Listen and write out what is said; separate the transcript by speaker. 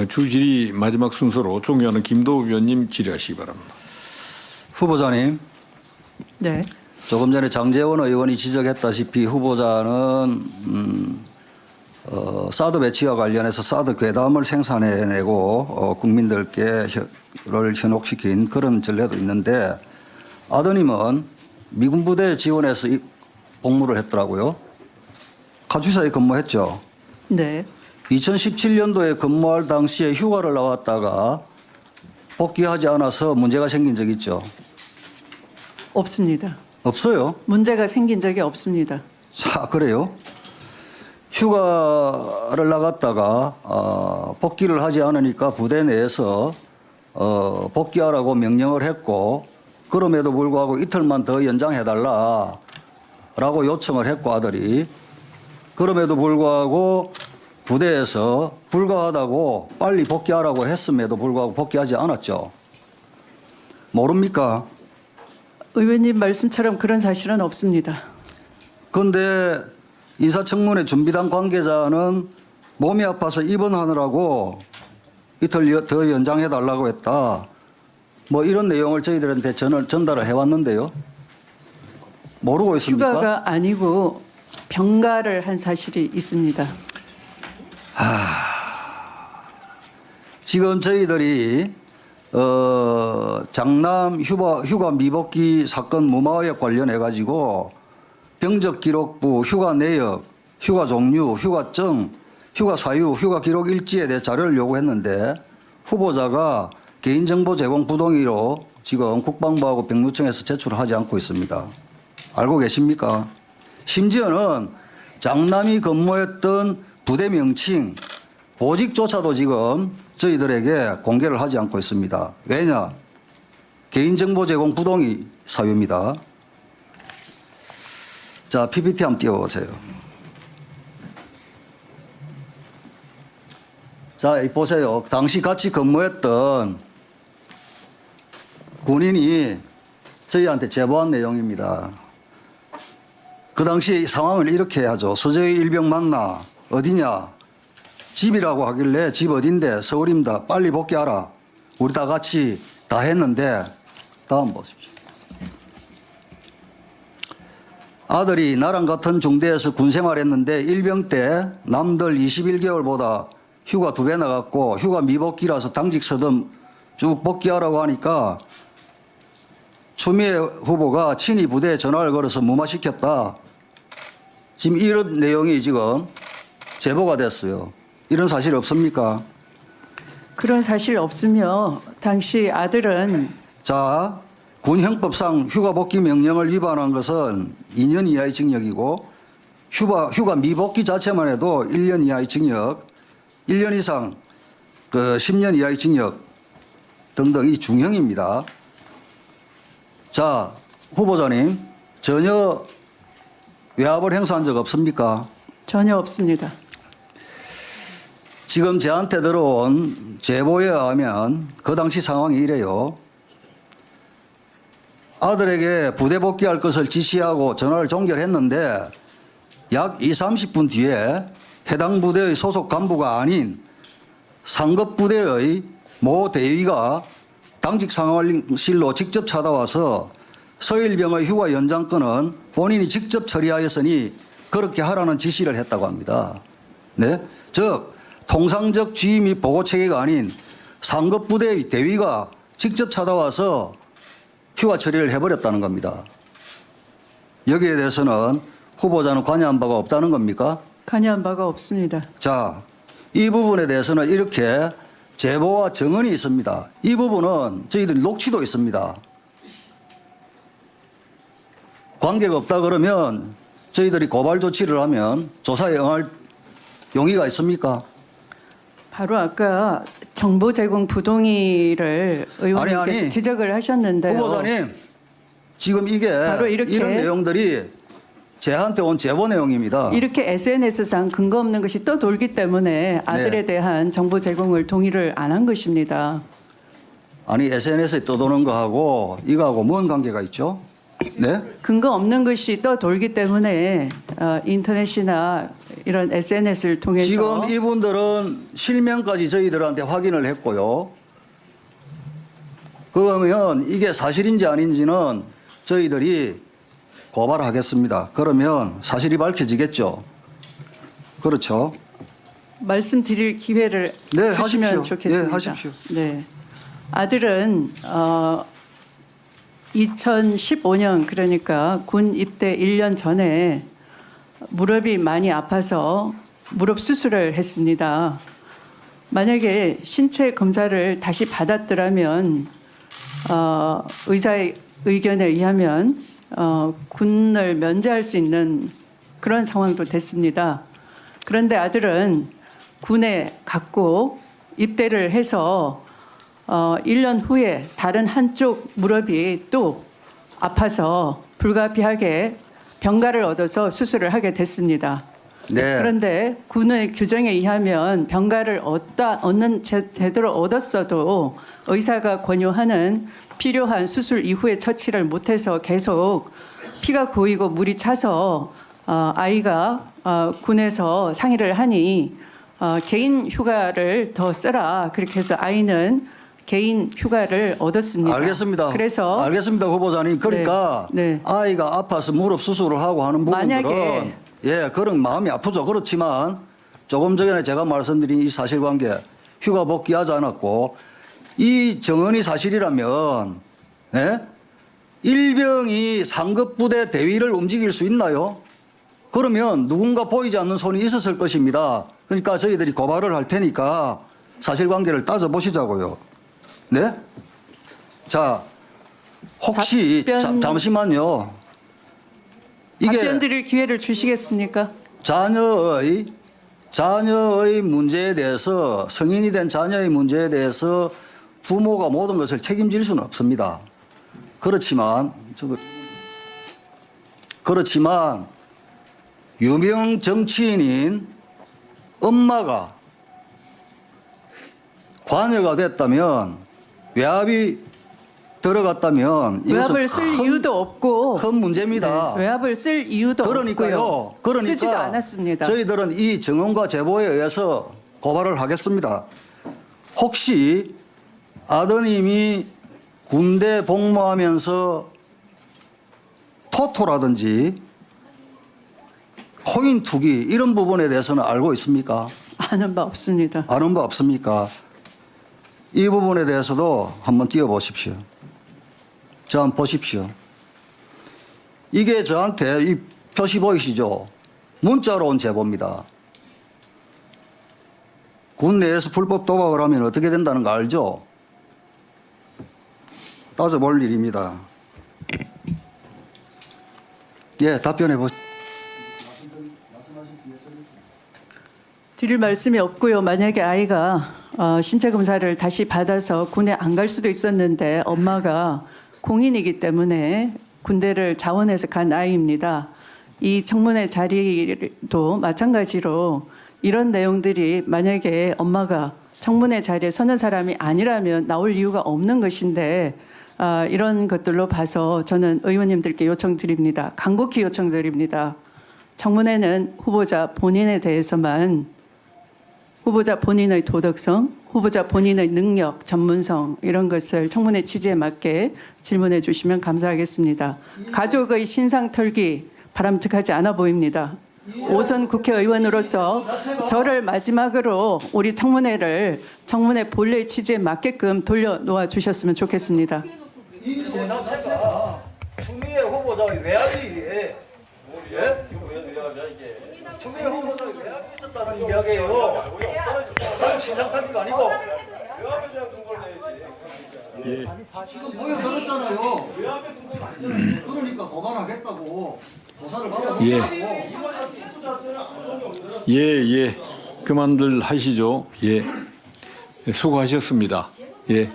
Speaker 1: 주질의 마지막 순서로 존경하는 김도우 위원님 질의하시기 바랍니다.
Speaker 2: 후보자님,
Speaker 3: 네.
Speaker 2: 조금 전에 장제원 의원이 지적했다시피 후보자는 사드 배치와 관련해서 사드 괴담을 생산해내고 국민들께 를 현혹시킨 그런 전례도 있는데 아드님은 미군 부대에 지원해서 복무를 했더라고요. 카투사에 근무했죠.
Speaker 3: 네.
Speaker 2: 2017년도에 근무할 당시에 휴가를 나왔다가 복귀하지 않아서 문제가 생긴 적 있죠?
Speaker 3: 없습니다.
Speaker 2: 없어요.
Speaker 3: 문제가 생긴 적이 없습니다.
Speaker 2: 자, 그래요? 휴가를 나갔다가 복귀를 하지 않으니까 부대 내에서 복귀하라고 명령을 했고 그럼에도 불구하고 이틀만 더 연장해달라라고 요청을 했고 아들이 그럼에도 불구하고 부대에서 불가하다고 빨리 복귀하라고 했음에도 불구하고 복귀하지 않았죠. 모릅니까?
Speaker 3: 의원님 말씀처럼 그런 사실은 없습니다.
Speaker 2: 그런데 인사청문회 준비단 관계자는 몸이 아파서 입원하느라고 이틀 더 연장해달라고 했다. 뭐 이런 내용을 저희들한테 전달을 해왔는데요. 모르고 있습니까?
Speaker 3: 휴가가 아니고 병가를 한 사실이 있습니다.
Speaker 2: 지금 저희들이 장남 휴가 미복귀 사건 무마의혹 관련해 가지고 병적기록부, 휴가 내역, 휴가 종류, 휴가증, 휴가 사유, 휴가 기록 일지에 대해 자료를 요구했는데 후보자가 개인정보 제공 부동의로 지금 국방부하고 병무청에서 제출을 하지 않고 있습니다. 알고 계십니까? 심지어는 장남이 근무했던 부대 명칭, 보직조차도 지금 저희들에게 공개를 하지 않고 있습니다. 왜냐? 개인정보 제공 부동의 사유입니다. 자, PPT 한번 띄워보세요. 자, 보세요. 당시 같이 근무했던 군인이 저희한테 제보한 내용입니다. 그 당시 상황을 이렇게 하죠. 서재의 일병 만나. 어디냐? 집이라고 하길래 집 어딘데? 서울입니다. 빨리 복귀하라. 우리 다 같이 다 했는데 다음 보십시오. 아들이 나랑 같은 중대에서 군 생활했는데 일병 때 남들 21개월보다 휴가 2배 나갔고 휴가 미복귀라서 당직 서점 쭉 복귀하라고 하니까 추미애 후보가 친히 부대에 전화를 걸어서 무마시켰다. 지금 이런 내용이 지금 제보가 됐어요. 이런 사실 없습니까?
Speaker 3: 그런 사실 없으며 당시 아들은
Speaker 2: 자, 군형법상 휴가 복귀 명령을 위반한 것은 2년 이하의 징역이고 휴가 미복귀 자체만 해도 1년 이하의 징역, 1년 이상 10년 이하의 징역 등등이 중형입니다. 자, 후보자님 전혀 외압을 행사한 적 없습니까?
Speaker 3: 전혀 없습니다.
Speaker 2: 지금 저한테 들어온 제보에 의하면 그 당시 상황이 이래요. 아들에게 부대 복귀할 것을 지시하고 전화를 종결했는데 약 30분 뒤에 해당 부대의 소속 간부가 아닌 상급 부대의 모 대위가 당직 상황실로 직접 찾아와서 서일병의 휴가 연장권은 본인이 직접 처리하였으니 그렇게 하라는 지시를 했다고 합니다. 네? 즉 통상적 지휘 및 보고 체계가 아닌 상급 부대의 대위가 직접 찾아와서 휴가 처리를 해버렸다는 겁니다. 여기에 대해서는 후보자는 관여한 바가 없다는 겁니까?
Speaker 3: 관여한 바가 없습니다.
Speaker 2: 자, 이 부분에 대해서는 이렇게 제보와 증언이 있습니다. 이 부분은 저희들 녹취도 있습니다. 관계가 없다 그러면 저희들이 고발 조치를 하면 조사에 응할 용의가 있습니까?
Speaker 3: 바로 아까 정보 제공 부동의를 의원님께서
Speaker 2: 아니.
Speaker 3: 지적을 하셨는데요.
Speaker 2: 후보자님, 지금 이게
Speaker 3: 바로 이렇게
Speaker 2: 이런 내용들이 제한테 온 제보 내용입니다.
Speaker 3: 이렇게 SNS상 근거 없는 것이 또 돌기 때문에 아들에
Speaker 2: 네.
Speaker 3: 대한 정보 제공을 동의를 안 한 것입니다.
Speaker 2: 아니 SNS에 떠도는 거하고 이거하고 뭔 관계가 있죠? 네?
Speaker 3: 근거 없는 것이 또 돌기 때문에 인터넷이나 이런 SNS를 통해서
Speaker 2: 지금 이분들은 실명까지 저희들한테 확인을 했고요. 그러면 이게 사실인지 아닌지는 저희들이 고발하겠습니다. 그러면 사실이 밝혀지겠죠. 그렇죠.
Speaker 3: 말씀드릴 기회를
Speaker 2: 네,
Speaker 3: 주시면
Speaker 2: 하십시오.
Speaker 3: 좋겠습니다.
Speaker 2: 네, 하십시오.
Speaker 3: 네. 아들은 2015년 그러니까 군 입대 1년 전에 무릎이 많이 아파서 무릎 수술을 했습니다. 만약에 신체 검사를 다시 받았더라면 의사의 의견에 의하면 군을 면제할 수 있는 그런 상황도 됐습니다. 그런데 아들은 군에 갔고 입대를 해서 1년 후에 다른 한쪽 무릎이 또 아파서 불가피하게 병가를 얻어서 수술을 하게 됐습니다.
Speaker 2: 네.
Speaker 3: 그런데 군의 규정에 의하면 병가를 제대로 얻었어도 의사가 권유하는 필요한 수술 이후에 처치를 못해서 계속 피가 고이고 물이 차서 아이가 군에서 상의를 하니 개인 휴가를 더 쓰라 그렇게 해서 아이는 개인 휴가를 얻었습니다.
Speaker 2: 알겠습니다.
Speaker 3: 그래서
Speaker 2: 알겠습니다, 후보자님. 그러니까
Speaker 3: 네.
Speaker 2: 아이가 아파서 무릎 수술을 하고 하는 부분들은
Speaker 3: 만약에
Speaker 2: 예, 그런 마음이 아프죠. 그렇지만 조금 전에 제가 말씀드린 이 사실관계 휴가 복귀하지 않았고 이 정언이 사실이라면 예? 일병이 상급 부대 대위를 움직일 수 있나요? 그러면 누군가 보이지 않는 손이 있었을 것입니다. 그러니까 저희들이 고발을 할 테니까 사실관계를 따져보시자고요. 네? 자, 혹시 잠시만요.
Speaker 3: 답변 드릴 기회를 주시겠습니까?
Speaker 2: 자녀의 문제에 대해서 성인이 된 자녀의 문제에 대해서 부모가 모든 것을 책임질 수는 없습니다. 그렇지만 유명 정치인인 엄마가 관여가 됐다면 외압이 들어갔다면
Speaker 3: 외압을 쓸 이유도 없고
Speaker 2: 큰 문제입니다.
Speaker 3: 네, 외압을 쓸 이유도
Speaker 2: 그러니까요.
Speaker 3: 없고요.
Speaker 2: 그러니까
Speaker 3: 쓰지도 않았습니다.
Speaker 2: 저희들은 이 증언과 제보에 의해서 고발을 하겠습니다. 혹시 아드님이 군대 복무하면서 토토라든지 코인 투기 이런 부분에 대해서는 알고 있습니까?
Speaker 3: 아는 바 없습니다.
Speaker 2: 아는 바 없습니까? 이 부분에 대해서도 한번 띄워보십시오. 저 한번 보십시오. 이게 저한테 이 표시 보이시죠? 문자로 온 제보입니다. 군 내에서 불법 도박을 하면 어떻게 된다는 거 알죠? 따져볼 일입니다. 예, 답변해 보시죠.
Speaker 3: 드릴 말씀이 없고요. 만약에 아이가 신체 검사를 다시 받아서 군에 안 갈 수도 있었는데 엄마가 공인이기 때문에 군대를 자원해서 간 아이입니다. 이 청문회 자리도 마찬가지로 이런 내용들이 만약에 엄마가 청문회 자리에 서는 사람이 아니라면 나올 이유가 없는 것인데 이런 것들로 봐서 저는 의원님들께 요청드립니다. 간곡히 요청드립니다. 청문회는 후보자 본인에 대해서만 후보자 본인의 도덕성, 후보자 본인의 능력, 전문성 이런 것을 청문회 취지에 맞게 질문해 주시면 감사하겠습니다. 가족의 신상 털기 바람직하지 않아 보입니다. 5선 국회의원으로서 저를 마지막으로 우리 청문회 본래 취지에 맞게끔 돌려놓아 주셨으면 좋겠습니다.
Speaker 2: 이 자체가 추미애 후보자의 외압이 예? 추미애 후보자의 외압이 있었다는 이야기예요. 그냥 신상탈기가 아니고.
Speaker 1: 예.
Speaker 2: 지금 보여드렸잖아요. 그러니까 고발하겠다고 조사를 받아보겠다고.
Speaker 1: 예. 그만들 하시죠. 예. 수고하셨습니다. 예.